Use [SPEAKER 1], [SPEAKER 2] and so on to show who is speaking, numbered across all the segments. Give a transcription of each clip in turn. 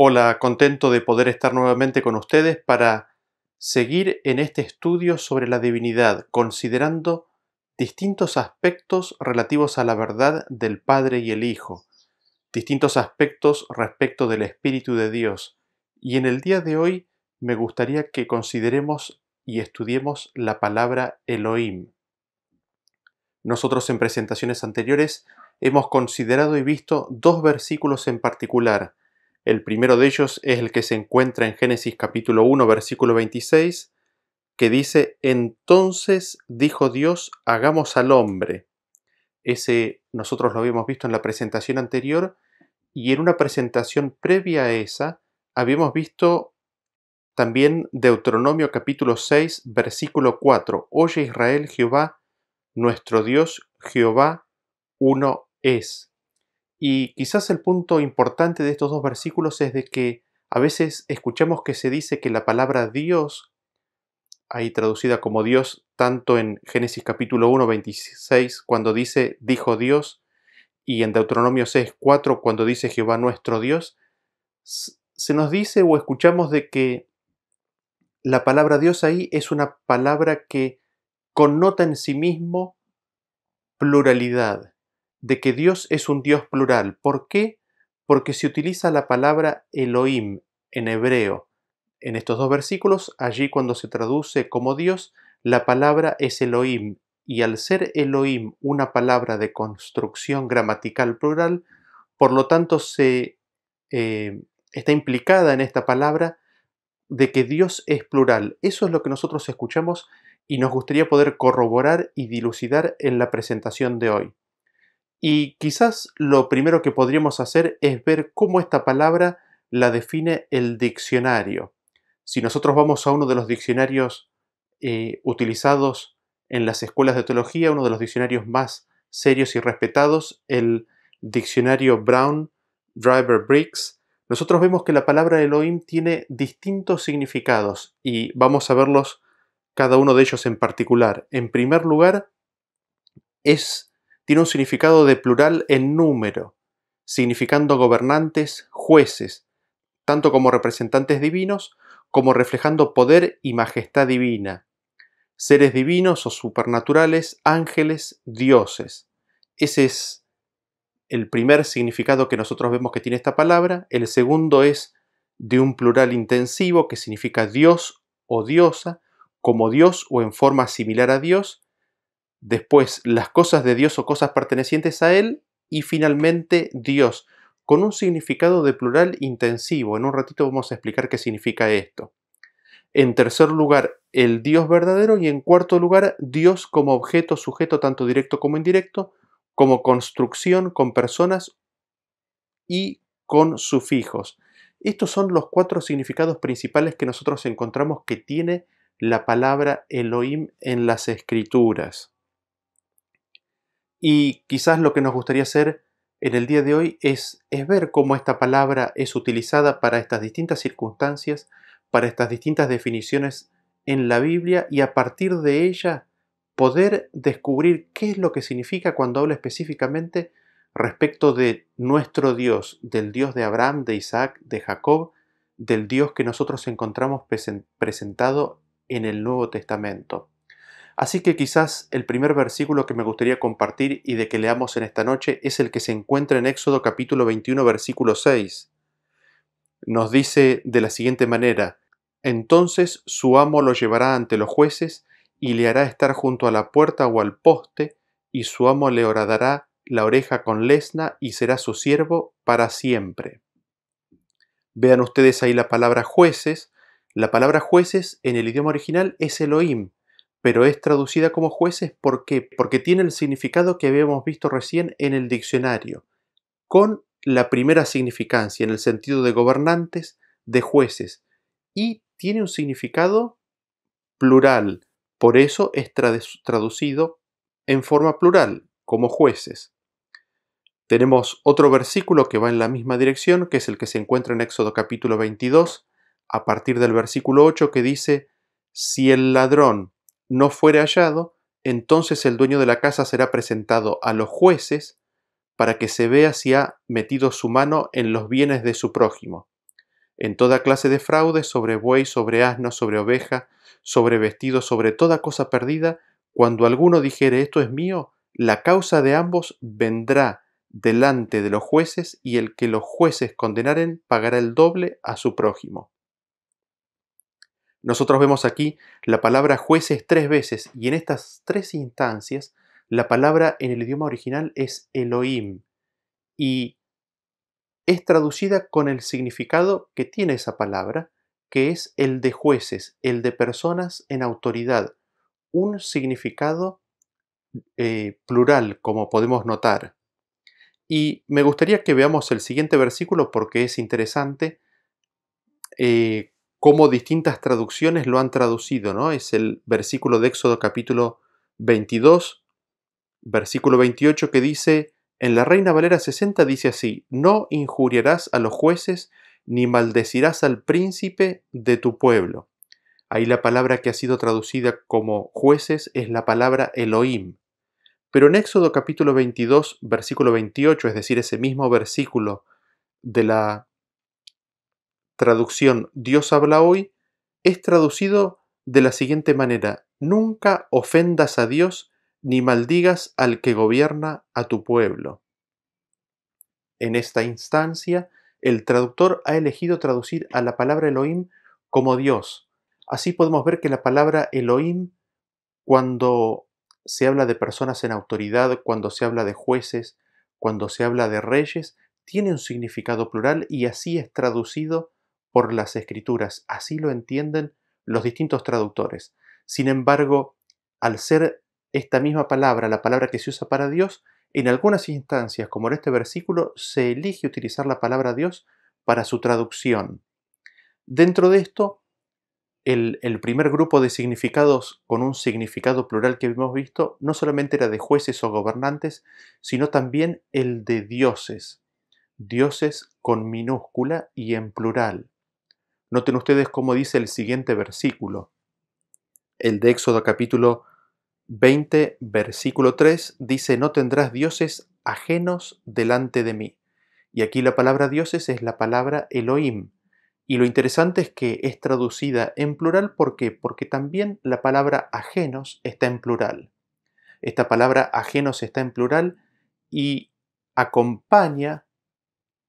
[SPEAKER 1] Hola, contento de poder estar nuevamente con ustedes para seguir en este estudio sobre la divinidad, considerando distintos aspectos relativos a la verdad del Padre y el Hijo, distintos aspectos respecto del Espíritu de Dios. Y en el día de hoy me gustaría que consideremos y estudiemos la palabra Elohim. Nosotros en presentaciones anteriores hemos considerado y visto dos versículos en particular. El primero de ellos es el que se encuentra en Génesis capítulo 1, versículo 26, que dice: Entonces dijo Dios, hagamos al hombre. Ese nosotros lo habíamos visto en la presentación anterior, y en una presentación previa a esa habíamos visto también Deuteronomio capítulo 6, versículo 4. Oye Israel, Jehová, nuestro Dios, Jehová, uno es. Y quizás el punto importante de estos dos versículos es de que a veces escuchamos que se dice que la palabra Dios, ahí traducida como Dios, tanto en Génesis capítulo 1, 26, cuando dice dijo Dios, y en Deuteronomio 6, 4, cuando dice Jehová nuestro Dios, se nos dice o escuchamos de que la palabra Dios ahí es una palabra que connota en sí mismo pluralidad, de que Dios es un Dios plural. ¿Por qué? Porque se utiliza la palabra Elohim en hebreo. En estos dos versículos, allí cuando se traduce como Dios, la palabra es Elohim, y al ser Elohim una palabra de construcción gramatical plural, por lo tanto está implicada en esta palabra de que Dios es plural. Eso es lo que nosotros escuchamos y nos gustaría poder corroborar y dilucidar en la presentación de hoy. Y quizás lo primero que podríamos hacer es ver cómo esta palabra la define el diccionario. Si nosotros vamos a uno de los diccionarios utilizados en las escuelas de teología, uno de los diccionarios más serios y respetados, el diccionario Brown Driver Briggs, nosotros vemos que la palabra Elohim tiene distintos significados y vamos a verlos cada uno de ellos en particular. En primer lugar, tiene un significado de plural en número, significando gobernantes, jueces, tanto como representantes divinos, como reflejando poder y majestad divina, seres divinos o supernaturales, ángeles, dioses. Ese es el primer significado que nosotros vemos que tiene esta palabra. El segundo es de un plural intensivo, que significa Dios o diosa, como Dios o en forma similar a Dios. Después, las cosas de Dios o cosas pertenecientes a Él. Y finalmente, Dios, con un significado de plural intensivo. En un ratito vamos a explicar qué significa esto. En tercer lugar, el Dios verdadero. Y en cuarto lugar, Dios como objeto, sujeto tanto directo como indirecto, como construcción con personas y con sufijos. Estos son los cuatro significados principales que nosotros encontramos que tiene la palabra Elohim en las Escrituras. Y quizás lo que nos gustaría hacer en el día de hoy es ver cómo esta palabra es utilizada para estas distintas circunstancias, para estas distintas definiciones en la Biblia, y a partir de ella poder descubrir qué es lo que significa cuando habla específicamente respecto de nuestro Dios, del Dios de Abraham, de Isaac, de Jacob, del Dios que nosotros encontramos presentado en el Nuevo Testamento. Así que quizás el primer versículo que me gustaría compartir y de que leamos en esta noche es el que se encuentra en Éxodo capítulo 21, versículo 6. Nos dice de la siguiente manera: Entonces su amo lo llevará ante los jueces y le hará estar junto a la puerta o al poste, y su amo le horadará la oreja con lesna y será su siervo para siempre. Vean ustedes ahí la palabra jueces. La palabra jueces en el idioma original es Elohim, pero es traducida como jueces. ¿Por qué? Porque tiene el significado que habíamos visto recién en el diccionario, con la primera significancia en el sentido de gobernantes, de jueces, y tiene un significado plural, por eso es traducido en forma plural, como jueces. Tenemos otro versículo que va en la misma dirección, que es el que se encuentra en Éxodo capítulo 22, a partir del versículo 8, que dice: Si el ladrón no fuere hallado, entonces el dueño de la casa será presentado a los jueces para que se vea si ha metido su mano en los bienes de su prójimo. en toda clase de fraude, sobre buey, sobre asno, sobre oveja, sobre vestido, sobre toda cosa perdida, cuando alguno dijere esto es mío, la causa de ambos vendrá delante de los jueces, y el que los jueces condenaren pagará el doble a su prójimo. Nosotros vemos aquí la palabra jueces 3 veces, y en estas 3 instancias la palabra en el idioma original es Elohim, y es traducida con el significado que tiene esa palabra, que es el de jueces, el de personas en autoridad, un significado plural, como podemos notar. Y me gustaría que veamos el siguiente versículo porque es interesante cómo distintas traducciones lo han traducido, ¿no? Es el versículo de Éxodo capítulo 22, versículo 28, que dice, en la Reina Valera 60 dice así, no injuriarás a los jueces ni maldecirás al príncipe de tu pueblo. Ahí la palabra que ha sido traducida como jueces es la palabra Elohim. Pero en Éxodo capítulo 22, versículo 28, es decir, ese mismo versículo de la traducción Dios habla hoy, es traducido de la siguiente manera, nunca ofendas a Dios ni maldigas al que gobierna a tu pueblo. En esta instancia, el traductor ha elegido traducir a la palabra Elohim como Dios. Así podemos ver que la palabra Elohim, cuando se habla de personas en autoridad, cuando se habla de jueces, cuando se habla de reyes, tiene un significado plural y así es traducido por las escrituras. Así lo entienden los distintos traductores. Sin embargo, al ser esta misma palabra la palabra que se usa para Dios, en algunas instancias, como en este versículo, se elige utilizar la palabra Dios para su traducción. Dentro de esto, el primer grupo de significados con un significado plural que hemos visto no solamente era de jueces o gobernantes, sino también el de dioses. Dioses con minúscula y en plural. Noten ustedes cómo dice el siguiente versículo. El de Éxodo capítulo 20, versículo 3, dice, no tendrás dioses ajenos delante de mí. Y aquí la palabra dioses es la palabra Elohim. Y lo interesante es que es traducida en plural, ¿por qué? Porque también la palabra ajenos está en plural. Esta palabra ajenos está en plural y acompaña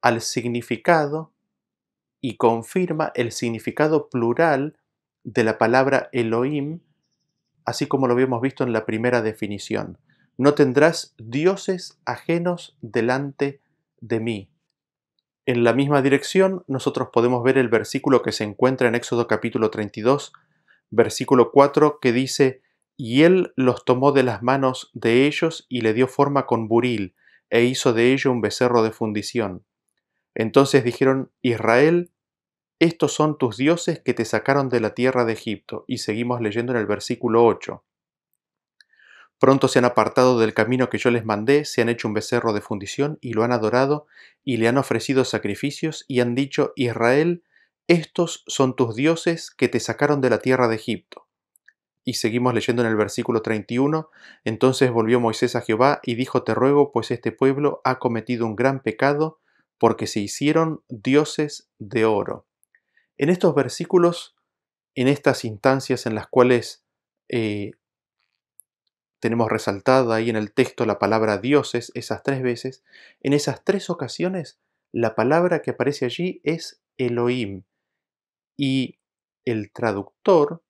[SPEAKER 1] al significado y confirma el significado plural de la palabra Elohim, así como lo habíamos visto en la primera definición. No tendrás dioses ajenos delante de mí. En la misma dirección, nosotros podemos ver el versículo que se encuentra en Éxodo capítulo 32, versículo 4, que dice, y él los tomó de las manos de ellos y le dio forma con buril, e hizo de ello un becerro de fundición. Entonces dijeron, Israel, estos son tus dioses que te sacaron de la tierra de Egipto. Y seguimos leyendo en el versículo 8. Pronto se han apartado del camino que yo les mandé, se han hecho un becerro de fundición y lo han adorado, y le han ofrecido sacrificios y han dicho, Israel, estos son tus dioses que te sacaron de la tierra de Egipto. Y seguimos leyendo en el versículo 31, entonces volvió Moisés a Jehová y dijo, te ruego, pues este pueblo ha cometido un gran pecado, porque se hicieron dioses de oro. En estos versículos, en estas instancias en las cuales tenemos resaltada ahí en el texto la palabra dioses esas 3 veces, en esas 3 ocasiones la palabra que aparece allí es Elohim y el traductor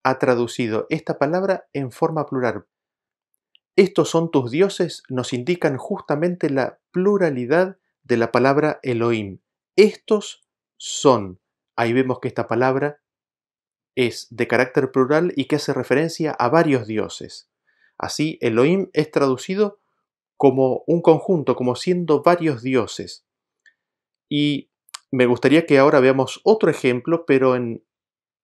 [SPEAKER 1] ha traducido esta palabra en forma plural. Estos son tus dioses nos indican justamente la pluralidad de la palabra Elohim. Estos son. Ahí vemos que esta palabra es de carácter plural y que hace referencia a varios dioses. Así, Elohim es traducido como un conjunto, como siendo varios dioses. Y me gustaría que ahora veamos otro ejemplo, pero en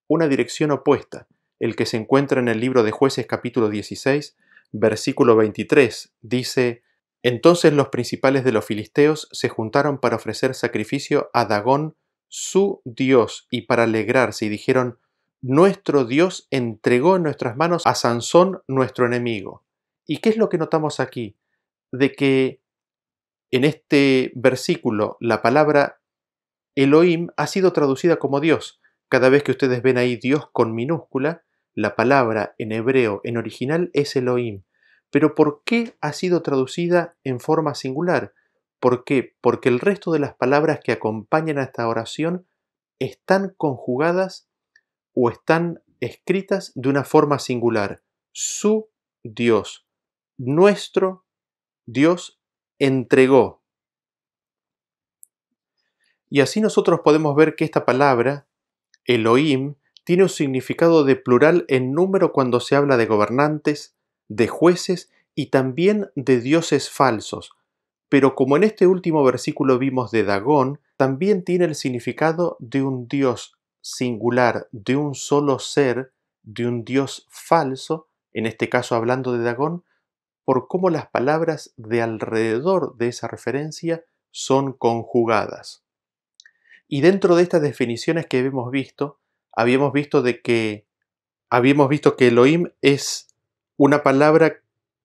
[SPEAKER 1] una dirección opuesta, el que se encuentra en el libro de Jueces capítulo 16, versículo 23. Dice, entonces los principales de los filisteos se juntaron para ofrecer sacrificio a Dagón, su dios, y para alegrarse, y dijeron, nuestro Dios entregó en nuestras manos a Sansón, nuestro enemigo. ¿Y qué es lo que notamos aquí? De que en este versículo la palabra Elohim ha sido traducida como Dios. Cada vez que ustedes ven ahí Dios con minúscula, la palabra en hebreo, en original, es Elohim. Pero ¿por qué ha sido traducida en forma singular? ¿Por qué? Porque el resto de las palabras que acompañan a esta oración están conjugadas o están escritas de una forma singular. Su Dios, nuestro Dios entregó. Y así nosotros podemos ver que esta palabra, Elohim, tiene un significado de plural en número cuando se habla de gobernantes, de jueces y también de dioses falsos. Pero como en este último versículo vimos de Dagón, también tiene el significado de un dios singular, de un solo ser, de un dios falso, en este caso hablando de Dagón, por cómo las palabras de alrededor de esa referencia son conjugadas. Y dentro de estas definiciones que habíamos visto habíamos visto que Elohim es una palabra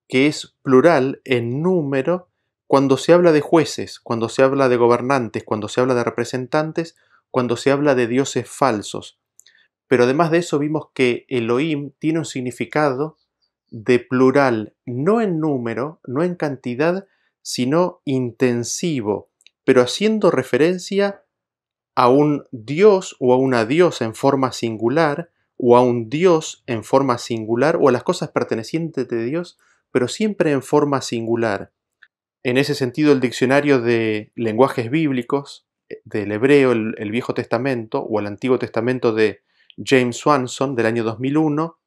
[SPEAKER 1] que es plural en número cuando se habla de jueces, cuando se habla de gobernantes, cuando se habla de representantes, cuando se habla de dioses falsos. Pero además de eso vimos que Elohim tiene un significado de plural, no en número, no en cantidad, sino intensivo, pero haciendo referencia a un dios o a una diosa en forma singular, o a un dios en forma singular, o a las cosas pertenecientes de Dios, pero siempre en forma singular. En ese sentido, el diccionario de lenguajes bíblicos, del hebreo, el Viejo Testamento, o el Antiguo Testamento de James Swanson, del año 2001,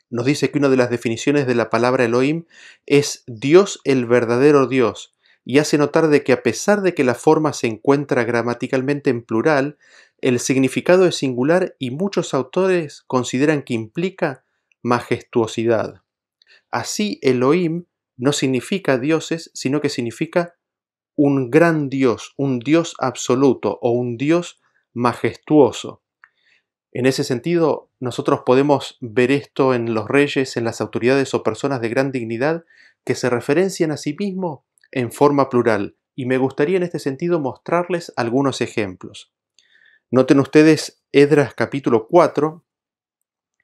[SPEAKER 1] nos dice que una de las definiciones de la palabra Elohim es Dios el verdadero Dios, y hace notar de que a pesar de que la forma se encuentra gramaticalmente en plural, el significado es singular y muchos autores consideran que implica majestuosidad. Así, Elohim no significa dioses, sino que significa un gran Dios, un Dios absoluto o un Dios majestuoso. En ese sentido, nosotros podemos ver esto en los reyes, en las autoridades o personas de gran dignidad que se referencian a sí mismos en forma plural. Y me gustaría en este sentido mostrarles algunos ejemplos. Noten ustedes Esdras capítulo 4,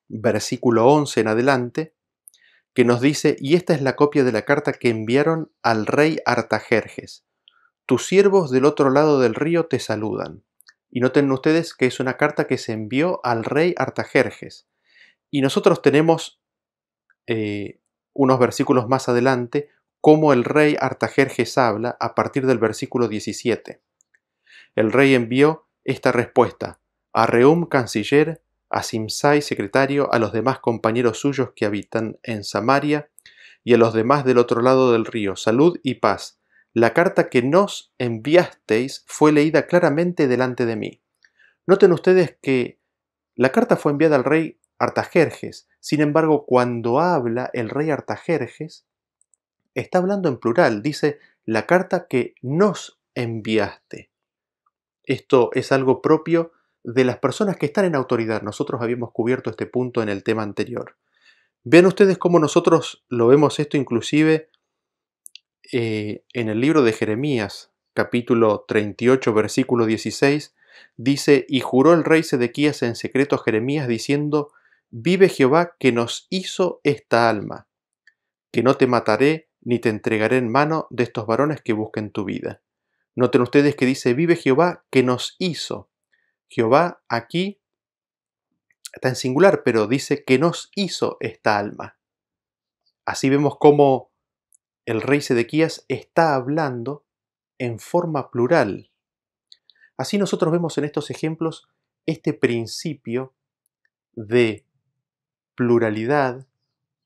[SPEAKER 1] versículo 11 en adelante, que nos dice: y esta es la copia de la carta que enviaron al rey Artajerjes. Tus siervos del otro lado del río te saludan. Y noten ustedes que es una carta que se envió al rey Artajerjes. Y nosotros tenemos unos versículos más adelante cómo el rey Artajerjes habla a partir del versículo 17. El rey envió esta respuesta a Rehum, canciller, a Simsai, secretario, a los demás compañeros suyos que habitan en Samaria y a los demás del otro lado del río. Salud y paz. La carta que nos enviasteis fue leída claramente delante de mí. Noten ustedes que la carta fue enviada al rey Artajerjes. Sin embargo, cuando habla el rey Artajerjes, está hablando en plural. Dice, la carta que nos enviaste. Esto es algo propio de las personas que están en autoridad. Nosotros habíamos cubierto este punto en el tema anterior. Vean ustedes cómo nosotros lo vemos esto inclusive en el libro de Jeremías, capítulo 38, versículo 16, dice: y juró el rey Sedequías en secreto a Jeremías diciendo: vive Jehová que nos hizo esta alma, que no te mataré ni te entregaré en mano de estos varones que busquen tu vida. Noten ustedes que dice: vive Jehová que nos hizo. Jehová aquí está en singular, pero dice que nos hizo esta alma. Así vemos cómo el rey Sedequías está hablando en forma plural. Así nosotros vemos en estos ejemplos este principio de pluralidad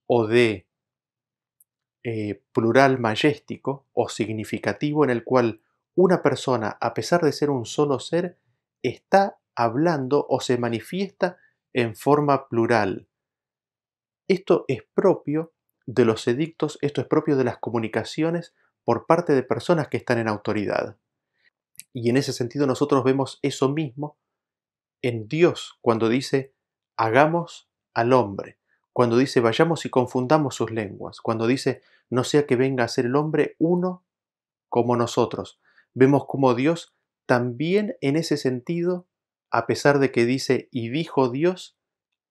[SPEAKER 1] o de plural mayéstico o significativo en el cual una persona, a pesar de ser un solo ser, está hablando o se manifiesta en forma plural. Esto es propio de los edictos, esto es propio de las comunicaciones por parte de personas que están en autoridad. Y en ese sentido nosotros vemos eso mismo en Dios cuando dice hagamos al hombre, cuando dice vayamos y confundamos sus lenguas, cuando dice no sea que venga a ser el hombre uno como nosotros. Vemos cómo Dios también en ese sentido, a pesar de que dice y dijo Dios,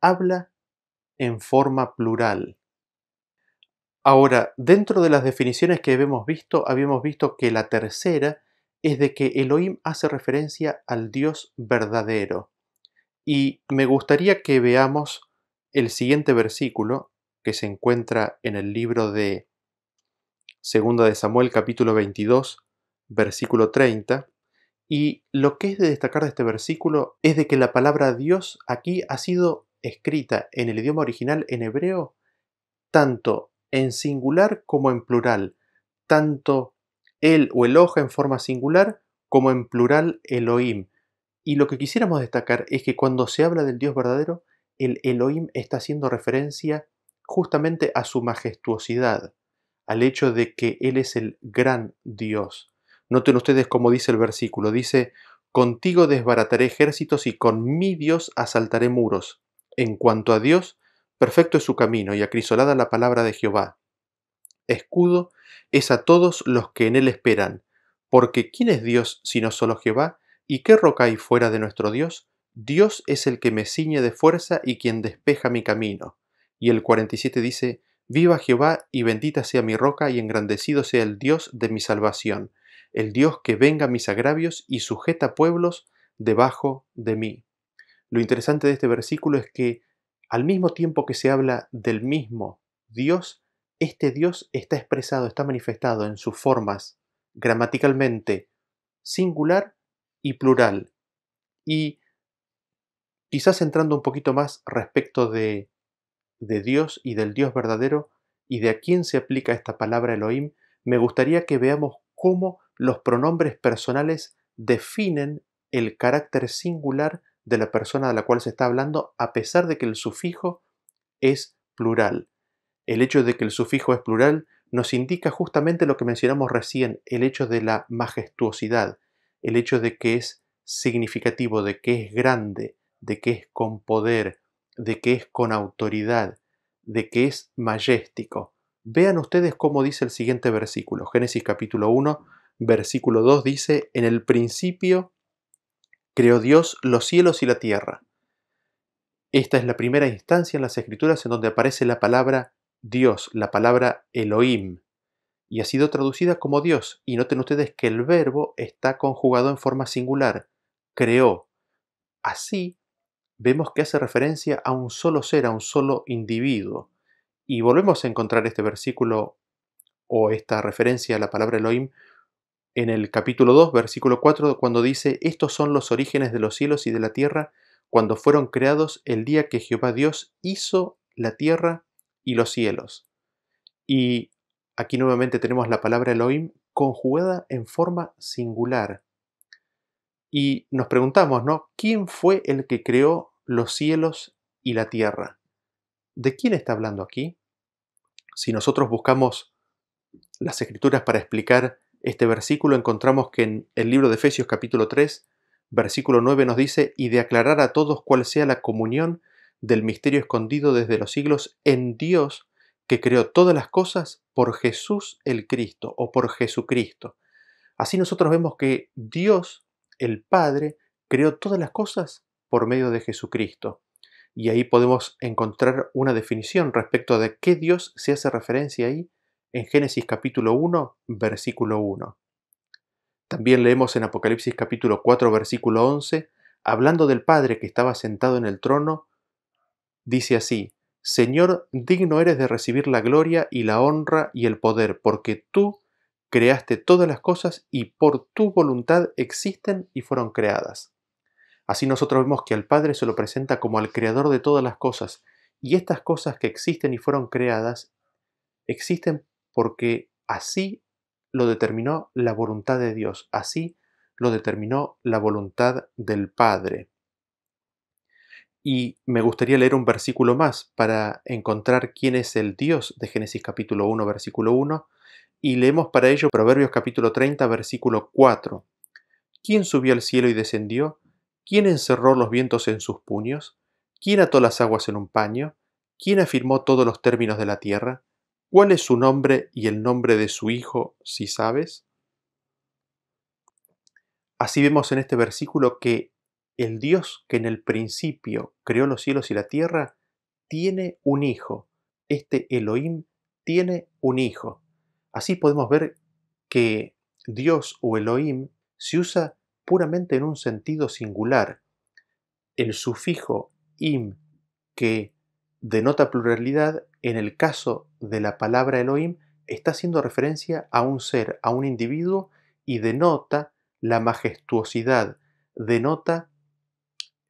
[SPEAKER 1] habla en forma plural. Ahora, dentro de las definiciones que habíamos visto que la tercera es de que Elohim hace referencia al Dios verdadero. Y me gustaría que veamos el siguiente versículo que se encuentra en el libro de Segunda de Samuel, capítulo 22, versículo 30. Y lo que es de destacar de este versículo es de que la palabra Dios aquí ha sido escrita en el idioma original en hebreo tanto en singular como en plural, tanto el o Eloja en forma singular como en plural Elohim. Y lo que quisiéramos destacar es que cuando se habla del Dios verdadero, el Elohim está haciendo referencia justamente a su majestuosidad, al hecho de que Él es el gran Dios. Noten ustedes cómo dice el versículo, dice, contigo desbarataré ejércitos y con mi Dios asaltaré muros. En cuanto a Dios, perfecto es su camino y acrisolada la palabra de Jehová. Escudo es a todos los que en él esperan, porque ¿quién es Dios sino solo Jehová? ¿Y qué roca hay fuera de nuestro Dios? Dios es el que me ciñe de fuerza y quien despeja mi camino. Y el 47 dice, viva Jehová y bendita sea mi roca y engrandecido sea el Dios de mi salvación, el Dios que venga mis agravios y sujeta pueblos debajo de mí. Lo interesante de este versículo es que al mismo tiempo que se habla del mismo Dios, este Dios está expresado, está manifestado en sus formas gramaticalmente singular y plural. Y quizás entrando un poquito más respecto de Dios y del Dios verdadero y de a quién se aplica esta palabra Elohim, me gustaría que veamos cómo los pronombres personales definen el carácter singular de la persona de la cual se está hablando, a pesar de que el sufijo es plural. El hecho de que el sufijo es plural nos indica justamente lo que mencionamos recién, el hecho de la majestuosidad, el hecho de que es significativo, de que es grande, de que es con poder, de que es con autoridad, de que es majestático. Vean ustedes cómo dice el siguiente versículo. Génesis capítulo 1, versículo 2 dice, en el principio creó Dios los cielos y la tierra. Esta es la primera instancia en las Escrituras en donde aparece la palabra Dios, la palabra Elohim, y ha sido traducida como Dios. Y noten ustedes que el verbo está conjugado en forma singular, creó. Así vemos que hace referencia a un solo ser, a un solo individuo. Y volvemos a encontrar este versículo o esta referencia a la palabra Elohim en el capítulo 2, versículo 4, cuando dice, estos son los orígenes de los cielos y de la tierra, cuando fueron creados el día que Jehová Dios hizo la tierra y los cielos. Y aquí nuevamente tenemos la palabra Elohim conjugada en forma singular. Y nos preguntamos, ¿no? ¿Quién fue el que creó los cielos y la tierra? ¿De quién está hablando aquí? Si nosotros buscamos las escrituras para explicar este versículo, encontramos que en el libro de Efesios capítulo 3, versículo 9 nos dice, y de aclarar a todos cuál sea la comunión del misterio escondido desde los siglos en Dios, que creó todas las cosas por Jesús el Cristo o por Jesucristo. Así nosotros vemos que Dios, el Padre, creó todas las cosas por medio de Jesucristo. Y ahí podemos encontrar una definición respecto de qué Dios se hace referencia ahí en Génesis capítulo 1, versículo 1. También leemos en Apocalipsis capítulo 4, versículo 11, hablando del Padre que estaba sentado en el trono, dice así, Señor, digno eres de recibir la gloria y la honra y el poder, porque tú creaste todas las cosas y por tu voluntad existen y fueron creadas. Así nosotros vemos que al Padre se lo presenta como al creador de todas las cosas, y estas cosas que existen y fueron creadas, existen porque así lo determinó la voluntad de Dios, así lo determinó la voluntad del Padre. Y me gustaría leer un versículo más para encontrar quién es el Dios de Génesis capítulo 1, versículo 1, y leemos para ello Proverbios capítulo 30, versículo 4. ¿Quién subió al cielo y descendió? ¿Quién encerró los vientos en sus puños? ¿Quién ató las aguas en un paño? ¿Quién afirmó todos los términos de la tierra? ¿Cuál es su nombre y el nombre de su hijo, si sabes? Así vemos en este versículo que el Dios que en el principio creó los cielos y la tierra tiene un hijo. Este Elohim tiene un hijo. Así podemos ver que Dios o Elohim se usa puramente en un sentido singular. El sufijo im, que denota pluralidad, en el caso de la palabra Elohim, está haciendo referencia a un ser, a un individuo, y denota la majestuosidad, denota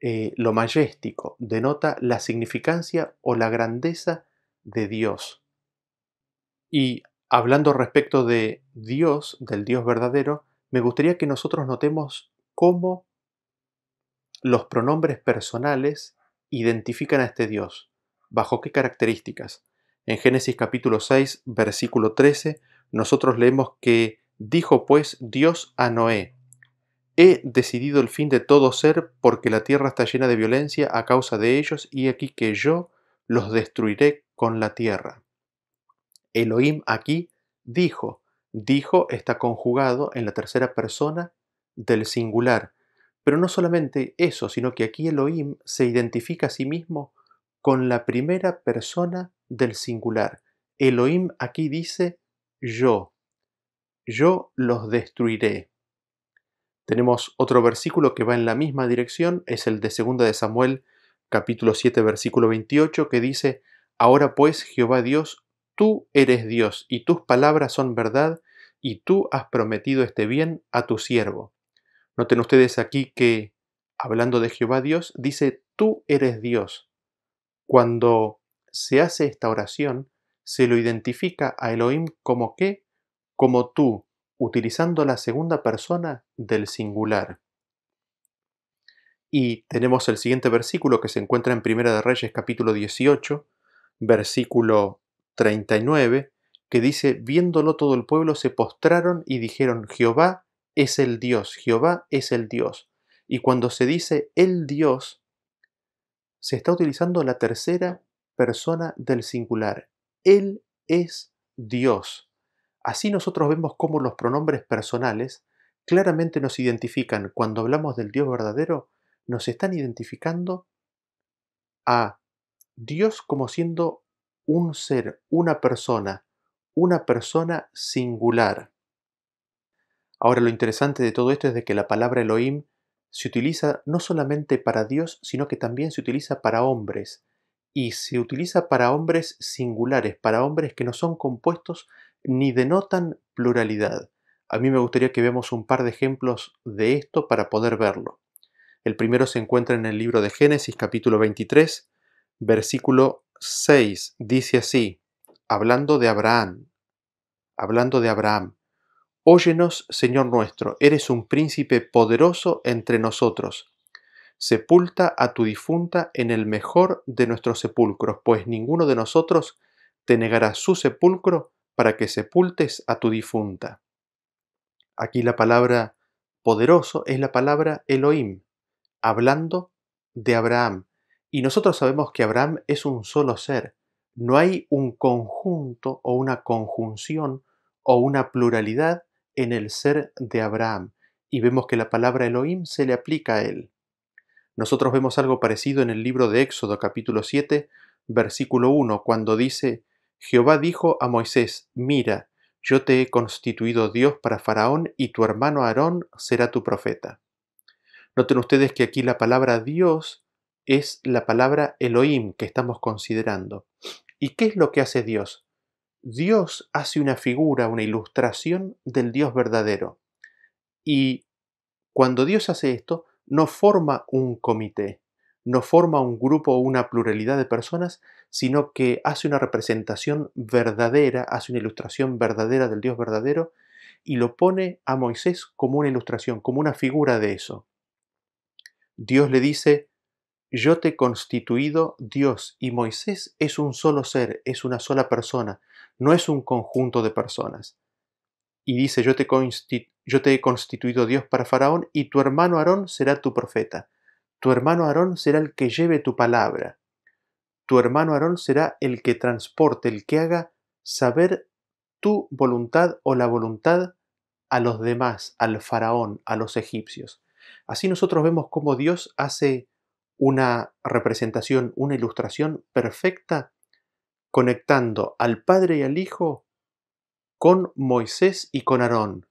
[SPEAKER 1] lo majestático, denota la significancia o la grandeza de Dios. Y hablando respecto de Dios, del Dios verdadero, me gustaría que nosotros notemos cómo los pronombres personales identifican a este Dios. ¿Bajo qué características? En Génesis capítulo 6, versículo 13, nosotros leemos que dijo pues Dios a Noé: He decidido el fin de todo ser porque la tierra está llena de violencia a causa de ellos y aquí que yo los destruiré con la tierra. Elohim aquí dijo. Dijo está conjugado en la tercera persona del singular. Pero no solamente eso, sino que aquí Elohim se identifica a sí mismo con la primera persona del singular. Elohim aquí dice yo los destruiré. Tenemos otro versículo que va en la misma dirección, es el de 2 de Samuel, capítulo 7, versículo 28, que dice: Ahora pues, Jehová Dios, tú eres Dios, y tus palabras son verdad, y tú has prometido este bien a tu siervo. Noten ustedes aquí que, hablando de Jehová Dios, dice: tú eres Dios. Cuando se hace esta oración, se lo identifica a Elohim como qué, como tú, utilizando la segunda persona del singular. Y tenemos el siguiente versículo que se encuentra en Primera de Reyes capítulo 18, versículo 39, que dice: Viéndolo todo el pueblo se postraron y dijeron: Jehová es el Dios, Jehová es el Dios. Y cuando se dice el Dios, se está utilizando la tercera persona del singular. Él es Dios. Así nosotros vemos cómo los pronombres personales claramente nos identifican. Cuando hablamos del Dios verdadero, nos están identificando a Dios como siendo un ser, una persona singular. Ahora, lo interesante de todo esto es de que la palabra Elohim se utiliza no solamente para Dios, sino que también se utiliza para hombres. Y se utiliza para hombres singulares, para hombres que no son compuestos ni denotan pluralidad. A mí me gustaría que veamos un par de ejemplos de esto para poder verlo. El primero se encuentra en el libro de Génesis, capítulo 23, versículo 6. Dice así, hablando de Abraham: Óyenos, Señor nuestro, eres un príncipe poderoso entre nosotros. Sepulta a tu difunta en el mejor de nuestros sepulcros, pues ninguno de nosotros te negará su sepulcro para que sepultes a tu difunta. Aquí la palabra poderoso es la palabra Elohim, hablando de Abraham. Y nosotros sabemos que Abraham es un solo ser. No hay un conjunto o una conjunción o una pluralidad en el ser de Abraham. Y vemos que la palabra Elohim se le aplica a él. Nosotros vemos algo parecido en el libro de Éxodo capítulo 7, versículo 1, cuando dice: Jehová dijo a Moisés: Mira, yo te he constituido Dios para Faraón y tu hermano Aarón será tu profeta. Noten ustedes que aquí la palabra Dios es la palabra Elohim que estamos considerando. ¿Y qué es lo que hace Dios? Dios hace una figura, una ilustración del Dios verdadero. Y cuando Dios hace esto, no forma un comité, no forma un grupo o una pluralidad de personas, sino que hace una representación verdadera, hace una ilustración verdadera del Dios verdadero y lo pone a Moisés como una ilustración, como una figura de eso. Dios le dice: yo te he constituido Dios, y Moisés es un solo ser, es una sola persona, no es un conjunto de personas. Y dice: yo te he constituido Dios para Faraón, y tu hermano Aarón será tu profeta. Tu hermano Aarón será el que lleve tu palabra. Tu hermano Aarón será el que transporte, el que haga saber tu voluntad o la voluntad a los demás, al faraón, a los egipcios. Así nosotros vemos cómo Dios hace una representación, una ilustración perfecta, conectando al Padre y al Hijo con Moisés y con Aarón.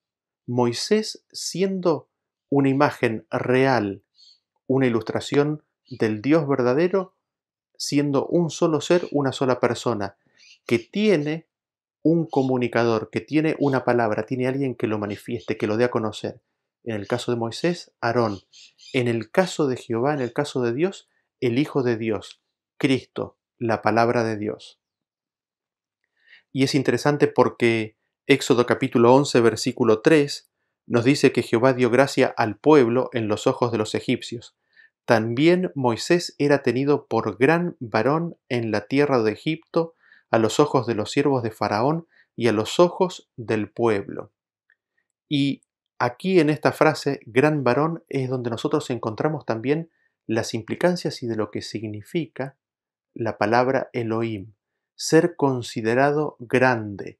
[SPEAKER 1] Moisés siendo una imagen real, una ilustración del Dios verdadero, siendo un solo ser, una sola persona, que tiene un comunicador, que tiene una palabra, tiene alguien que lo manifieste, que lo dé a conocer. En el caso de Moisés, Aarón. En el caso de Jehová, en el caso de Dios, el Hijo de Dios, Cristo, la palabra de Dios. Y es interesante porque Éxodo capítulo 11, versículo 3, nos dice que Jehová dio gracia al pueblo en los ojos de los egipcios. También Moisés era tenido por gran varón en la tierra de Egipto, a los ojos de los siervos de Faraón y a los ojos del pueblo. Y aquí en esta frase, gran varón, es donde nosotros encontramos también las implicancias y de lo que significa la palabra Elohim, ser considerado grande,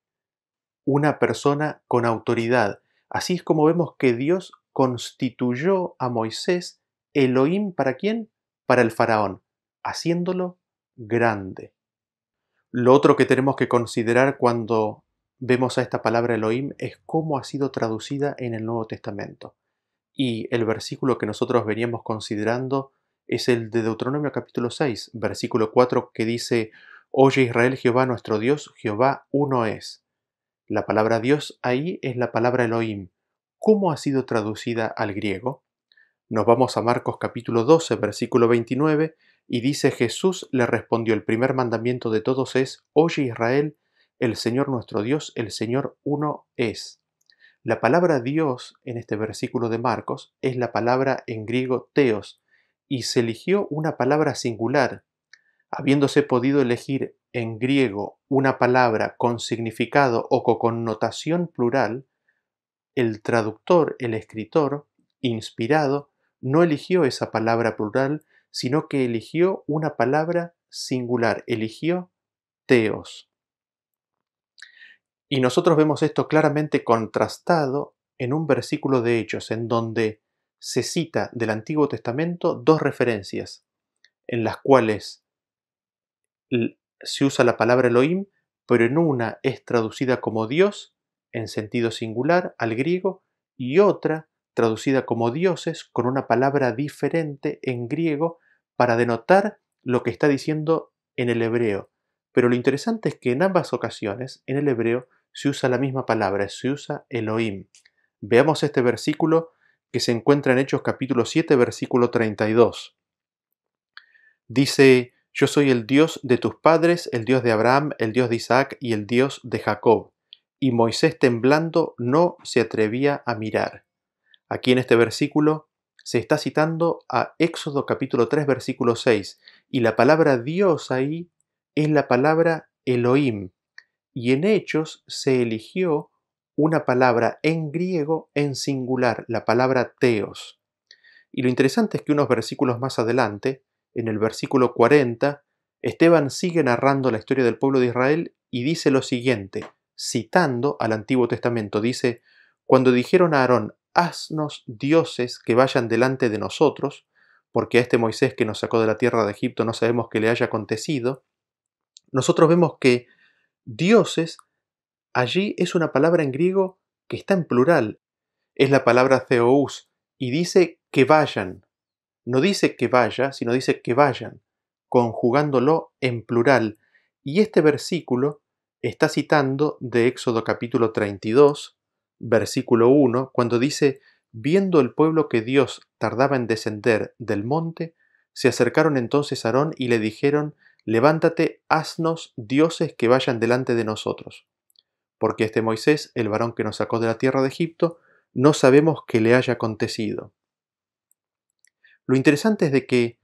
[SPEAKER 1] una persona con autoridad. Así es como vemos que Dios constituyó a Moisés Elohim, ¿para quién? Para el faraón, haciéndolo grande. Lo otro que tenemos que considerar cuando vemos a esta palabra Elohim es cómo ha sido traducida en el Nuevo Testamento. Y el versículo que nosotros veníamos considerando es el de Deuteronomio capítulo 6, versículo 4, que dice: Oye Israel, Jehová nuestro Dios, Jehová uno es. La palabra Dios ahí es la palabra Elohim. ¿Cómo ha sido traducida al griego? Nos vamos a Marcos capítulo 12, versículo 29, y dice: Jesús le respondió: el primer mandamiento de todos es: Oye Israel, el Señor nuestro Dios, el Señor uno es. La palabra Dios en este versículo de Marcos es la palabra en griego teos, y se eligió una palabra singular. Habiéndose podido elegir en griego una palabra con significado o con connotación plural, el traductor, el escritor, inspirado, no eligió esa palabra plural, sino que eligió una palabra singular, eligió teos. Y nosotros vemos esto claramente contrastado en un versículo de Hechos, en donde se cita del Antiguo Testamento dos referencias, en las cuales se usa la palabra Elohim, pero en una es traducida como Dios, en sentido singular, al griego, y otra traducida como dioses, con una palabra diferente en griego, para denotar lo que está diciendo en el hebreo. Pero lo interesante es que en ambas ocasiones, en el hebreo, se usa la misma palabra, se usa Elohim. Veamos este versículo que se encuentra en Hechos capítulo 7, versículo 32. Dice: Yo soy el Dios de tus padres, el Dios de Abraham, el Dios de Isaac y el Dios de Jacob. Y Moisés, temblando, no se atrevía a mirar. Aquí en este versículo se está citando a Éxodo capítulo 3, versículo 6, y la palabra Dios ahí es la palabra Elohim. Y en Hechos se eligió una palabra en griego en singular, la palabra teos. Y lo interesante es que unos versículos más adelante, en el versículo 40, Esteban sigue narrando la historia del pueblo de Israel y dice lo siguiente, citando al Antiguo Testamento, dice: Cuando dijeron a Aarón: haznos dioses que vayan delante de nosotros, porque a este Moisés que nos sacó de la tierra de Egipto no sabemos qué le haya acontecido, nosotros vemos que dioses allí es una palabra en griego que está en plural, es la palabra theous, y dice que vayan. No dice que vaya, sino dice que vayan, conjugándolo en plural. Y este versículo está citando de Éxodo capítulo 32, versículo 1, cuando dice: viendo el pueblo que Dios tardaba en descender del monte, se acercaron entonces a Aarón y le dijeron: levántate, haznos dioses que vayan delante de nosotros. Porque este Moisés, el varón que nos sacó de la tierra de Egipto, no sabemos qué le haya acontecido. Lo interesante es de que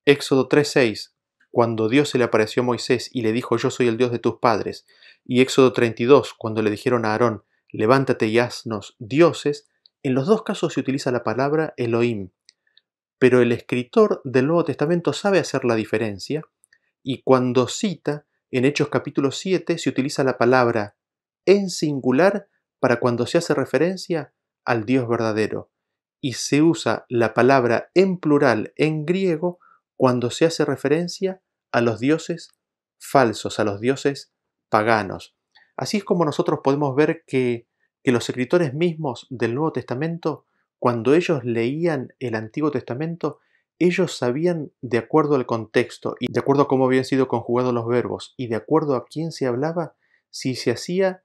[SPEAKER 1] Éxodo 3:6, cuando Dios se le apareció a Moisés y le dijo: yo soy el Dios de tus padres, y Éxodo 32, cuando le dijeron a Aarón: levántate y haznos dioses, en los dos casos se utiliza la palabra Elohim. Pero el escritor del Nuevo Testamento sabe hacer la diferencia, y cuando cita en Hechos capítulo 7 se utiliza la palabra en singular para cuando se hace referencia al Dios verdadero, y se usa la palabra en plural en griego cuando se hace referencia a los dioses falsos, a los dioses paganos. Así es como nosotros podemos ver que los escritores mismos del Nuevo Testamento, cuando ellos leían el Antiguo Testamento, ellos sabían, de acuerdo al contexto y de acuerdo a cómo habían sido conjugados los verbos y de acuerdo a quién se hablaba, si se hacía,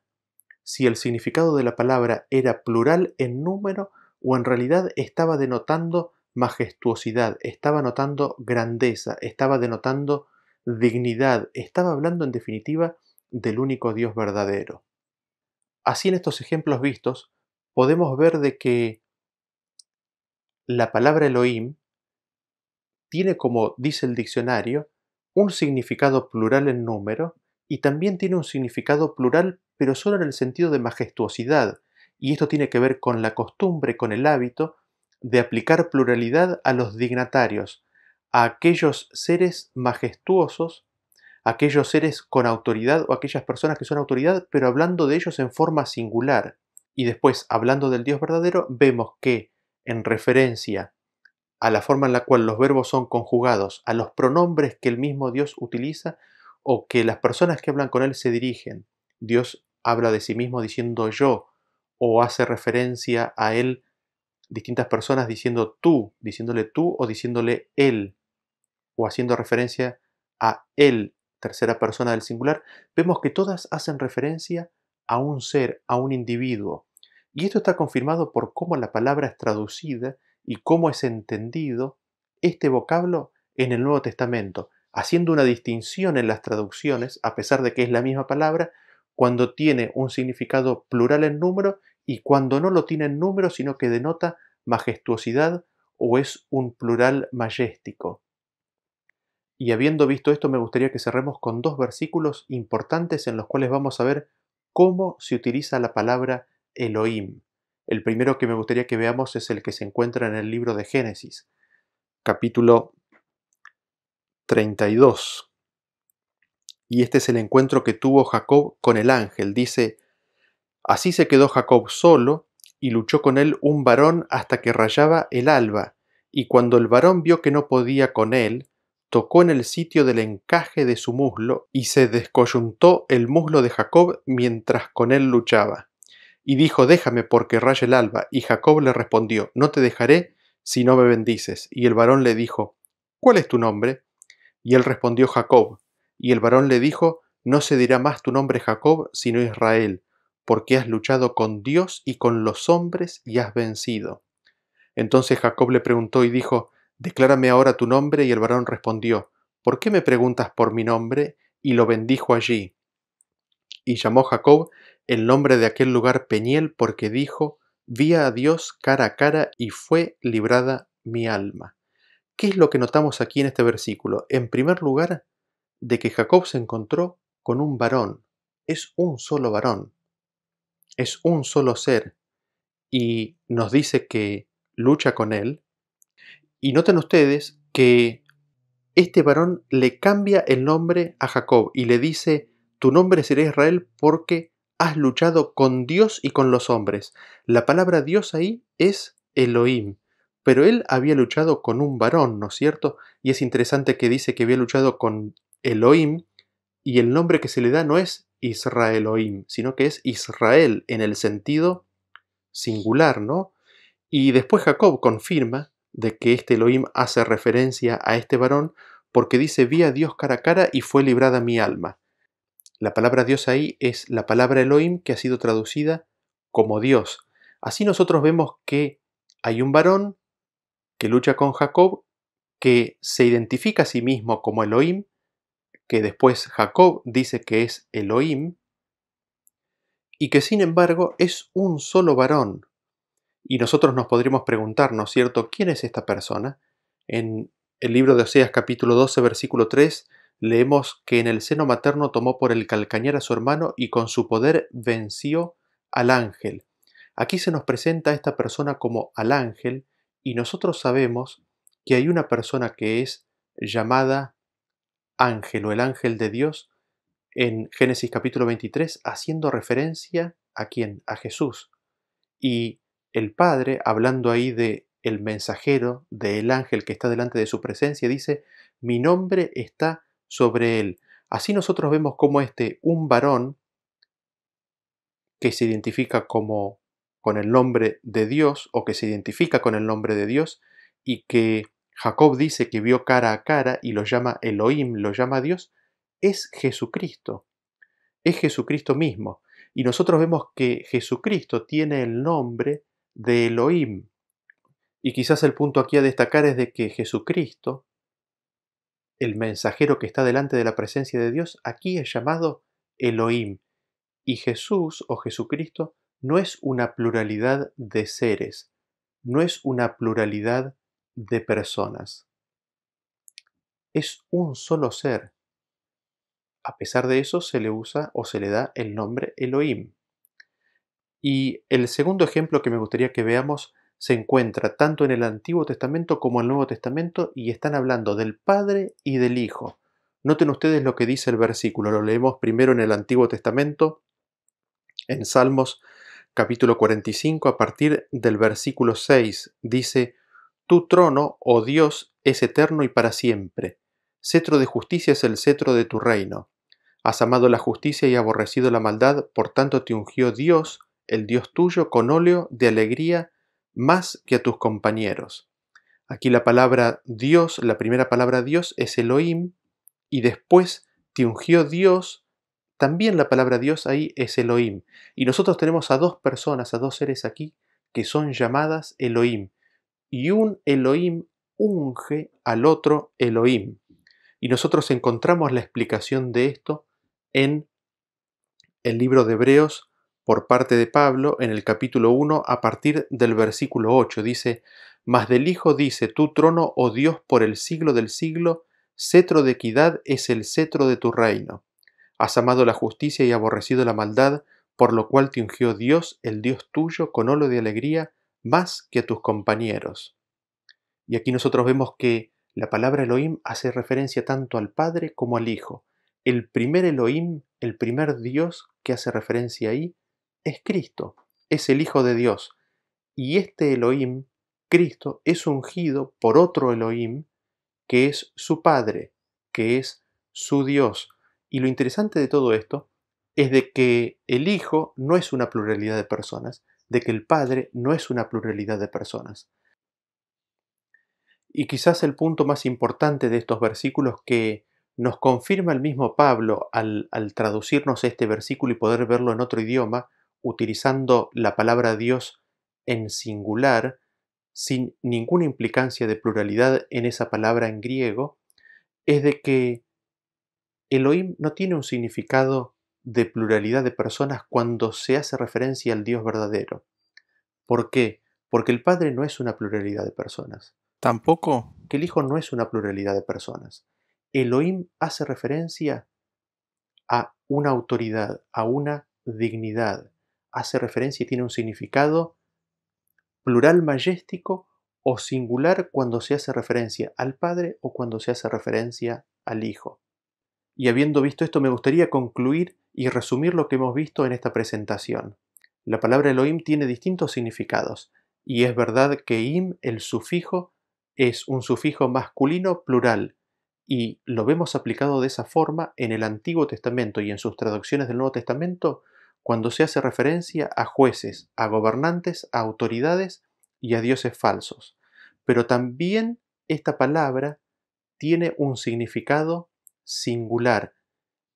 [SPEAKER 1] si el significado de la palabra era plural en número o en realidad estaba denotando majestuosidad, estaba denotando grandeza, estaba denotando dignidad, estaba hablando en definitiva del único Dios verdadero. Así en estos ejemplos vistos podemos ver de que la palabra Elohim tiene, como dice el diccionario, un significado plural en número y también tiene un significado plural, pero solo en el sentido de majestuosidad. Y esto tiene que ver con la costumbre, con el hábito de aplicar pluralidad a los dignatarios, a aquellos seres majestuosos, a aquellos seres con autoridad o aquellas personas que son autoridad, pero hablando de ellos en forma singular. Y después, hablando del Dios verdadero, vemos que en referencia a la forma en la cual los verbos son conjugados, a los pronombres que el mismo Dios utiliza o que las personas que hablan con Él se dirigen. Dios habla de sí mismo diciendo yo, o hace referencia a Él distintas personas diciéndole tú o diciéndole Él, o haciendo referencia a Él, tercera persona del singular. Vemos que todas hacen referencia a un ser, a un individuo. Y esto está confirmado por cómo la palabra es traducida y cómo es entendido este vocablo en el Nuevo Testamento, haciendo una distinción en las traducciones, a pesar de que es la misma palabra, cuando tiene un significado plural en número y cuando no lo tiene en número, sino que denota majestuosidad o es un plural majestático. Y habiendo visto esto, me gustaría que cerremos con dos versículos importantes en los cuales vamos a ver cómo se utiliza la palabra Elohim. El primero que me gustaría que veamos es el que se encuentra en el libro de Génesis, capítulo 32. Y este es el encuentro que tuvo Jacob con el ángel. Dice, así se quedó Jacob solo y luchó con él un varón hasta que rayaba el alba. Y cuando el varón vio que no podía con él, tocó en el sitio del encaje de su muslo y se descoyuntó el muslo de Jacob mientras con él luchaba. Y dijo, déjame porque raya el alba. Y Jacob le respondió, no te dejaré si no me bendices. Y el varón le dijo, ¿cuál es tu nombre? Y él respondió, Jacob. Y el varón le dijo, no se dirá más tu nombre Jacob, sino Israel, porque has luchado con Dios y con los hombres y has vencido. Entonces Jacob le preguntó y dijo, declárame ahora tu nombre. Y el varón respondió, ¿por qué me preguntas por mi nombre? Y lo bendijo allí. Y llamó Jacob el nombre de aquel lugar Peniel, porque dijo, vi a Dios cara a cara y fue librada mi alma. ¿Qué es lo que notamos aquí en este versículo? En primer lugar, de que Jacob se encontró con un varón. Es un solo varón, es un solo ser, y nos dice que lucha con él. Y noten ustedes que este varón le cambia el nombre a Jacob y le dice, tu nombre será Israel porque has luchado con Dios y con los hombres. La palabra Dios ahí es Elohim, pero él había luchado con un varón, ¿no es cierto? Y es interesante que dice que había luchado con Elohim y el nombre que se le da no es Israelohim, sino que es Israel en el sentido singular, ¿no? Y después Jacob confirma de que este Elohim hace referencia a este varón porque dice, vi a Dios cara a cara y fue librada mi alma. La palabra Dios ahí es la palabra Elohim que ha sido traducida como Dios. Así nosotros vemos que hay un varón que lucha con Jacob, que se identifica a sí mismo como Elohim, que después Jacob dice que es Elohim, y que sin embargo es un solo varón. Y nosotros nos podríamos preguntar, ¿no es cierto?, ¿quién es esta persona? En el libro de Oseas capítulo 12, versículo 3, leemos que en el seno materno tomó por el calcañar a su hermano y con su poder venció al ángel. Aquí se nos presenta a esta persona como al ángel y nosotros sabemos que hay una persona que es llamada ángel o el ángel de Dios en Génesis capítulo 23, haciendo referencia ¿a quién? A Jesús. Y el Padre, hablando ahí de el mensajero, del ángel que está delante de su presencia, dice, mi nombre está sobre él. Así nosotros vemos como un varón que se identifica como con el nombre de Dios o que se identifica con el nombre de Dios y que Jacob dice que vio cara a cara y lo llama Elohim, lo llama Dios, es Jesucristo mismo. Y nosotros vemos que Jesucristo tiene el nombre de Elohim. Y quizás el punto aquí a destacar es de que Jesucristo, el mensajero que está delante de la presencia de Dios, aquí es llamado Elohim. Y Jesús o Jesucristo no es una pluralidad de seres, no es una pluralidad de personas, es un solo ser. A pesar de eso se le usa o se le da el nombre Elohim. Y el segundo ejemplo que me gustaría que veamos se encuentra tanto en el Antiguo Testamento como en el Nuevo Testamento y están hablando del Padre y del Hijo. Noten ustedes lo que dice el versículo, lo leemos primero en el Antiguo Testamento, en Salmos capítulo 45 a partir del versículo 6. Dice, tu trono, oh Dios, es eterno y para siempre. Cetro de justicia es el cetro de tu reino. Has amado la justicia y aborrecido la maldad, por tanto te ungió Dios, el Dios tuyo, con óleo de alegría más que a tus compañeros. Aquí la palabra Dios, la primera palabra Dios es Elohim, y después te ungió Dios, también la palabra Dios ahí es Elohim. Y nosotros tenemos a dos personas, a dos seres aquí, que son llamadas Elohim. Y un Elohim unge al otro Elohim. Y nosotros encontramos la explicación de esto en el libro de Hebreos por parte de Pablo en el capítulo 1 a partir del versículo 8. Dice, mas del Hijo dice, tu trono, oh Dios, por el siglo del siglo, cetro de equidad es el cetro de tu reino. Has amado la justicia y aborrecido la maldad, por lo cual te ungió Dios, el Dios tuyo, con óleo de alegría, más que a tus compañeros. Y aquí nosotros vemos que la palabra Elohim hace referencia tanto al Padre como al Hijo. El primer Elohim, el primer Dios que hace referencia ahí, es Cristo, es el Hijo de Dios. Y este Elohim, Cristo, es ungido por otro Elohim, que es su Padre, que es su Dios. Y lo interesante de todo esto es de que el Hijo no es una pluralidad de personas, de que el Padre no es una pluralidad de personas. Y quizás el punto más importante de estos versículos que nos confirma el mismo Pablo al traducirnos este versículo y poder verlo en otro idioma, utilizando la palabra Dios en singular, sin ninguna implicancia de pluralidad en esa palabra en griego, es de que Elohim no tiene un significado de pluralidad de personas cuando se hace referencia al Dios verdadero. ¿Por qué? Porque el Padre no es una pluralidad de personas.
[SPEAKER 2] Tampoco.
[SPEAKER 1] Que el Hijo no es una pluralidad de personas. Elohim hace referencia a una autoridad, a una dignidad. Hace referencia y tiene un significado plural mayéstico o singular cuando se hace referencia al Padre o cuando se hace referencia al Hijo. Y habiendo visto esto, me gustaría concluir y resumir lo que hemos visto en esta presentación. La palabra Elohim tiene distintos significados, y es verdad que im, el sufijo, es un sufijo masculino plural, y lo vemos aplicado de esa forma en el Antiguo Testamento y en sus traducciones del Nuevo Testamento, cuando se hace referencia a jueces, a gobernantes, a autoridades y a dioses falsos. Pero también esta palabra tiene un significado singular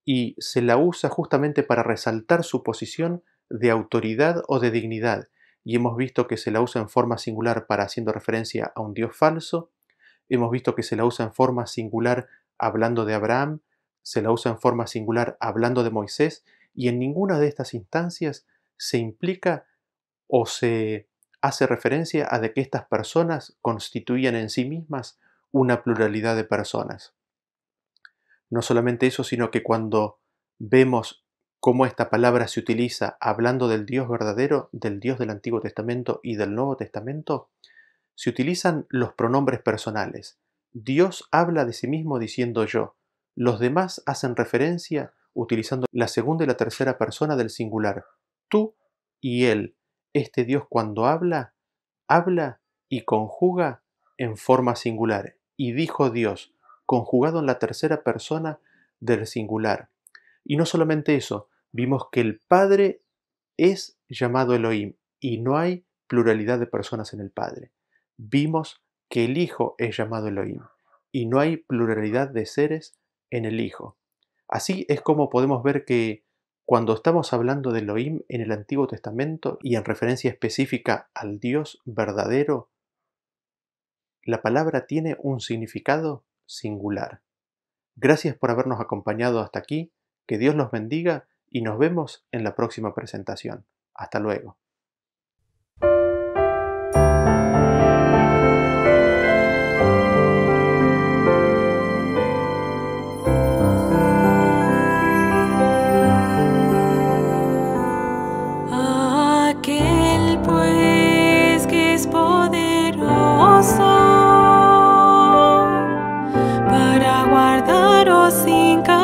[SPEAKER 1] y se la usa justamente para resaltar su posición de autoridad o de dignidad. Y hemos visto que se la usa en forma singular para haciendo referencia a un Dios falso, hemos visto que se la usa en forma singular hablando de Abraham, se la usa en forma singular hablando de Moisés, y en ninguna de estas instancias se implica o se hace referencia a de que estas personas constituían en sí mismas una pluralidad de personas. No solamente eso, sino que cuando vemos cómo esta palabra se utiliza hablando del Dios verdadero, del Dios del Antiguo Testamento y del Nuevo Testamento, se utilizan los pronombres personales. Dios habla de sí mismo diciendo yo. Los demás hacen referencia utilizando la segunda y la tercera persona del singular. Tú y Él, este Dios, cuando habla, habla y conjuga en forma singular. Y dijo Dios, conjugado en la tercera persona del singular. Y no solamente eso, vimos que el Padre es llamado Elohim y no hay pluralidad de personas en el Padre. Vimos que el Hijo es llamado Elohim y no hay pluralidad de seres en el Hijo. Así es como podemos ver que cuando estamos hablando de Elohim en el Antiguo Testamento y en referencia específica al Dios verdadero, la palabra tiene un significado singular. Gracias por habernos acompañado hasta aquí, que Dios los bendiga y nos vemos en la próxima presentación. Hasta luego.
[SPEAKER 2] Aquel pues que es poderoso para guardaros sin castigo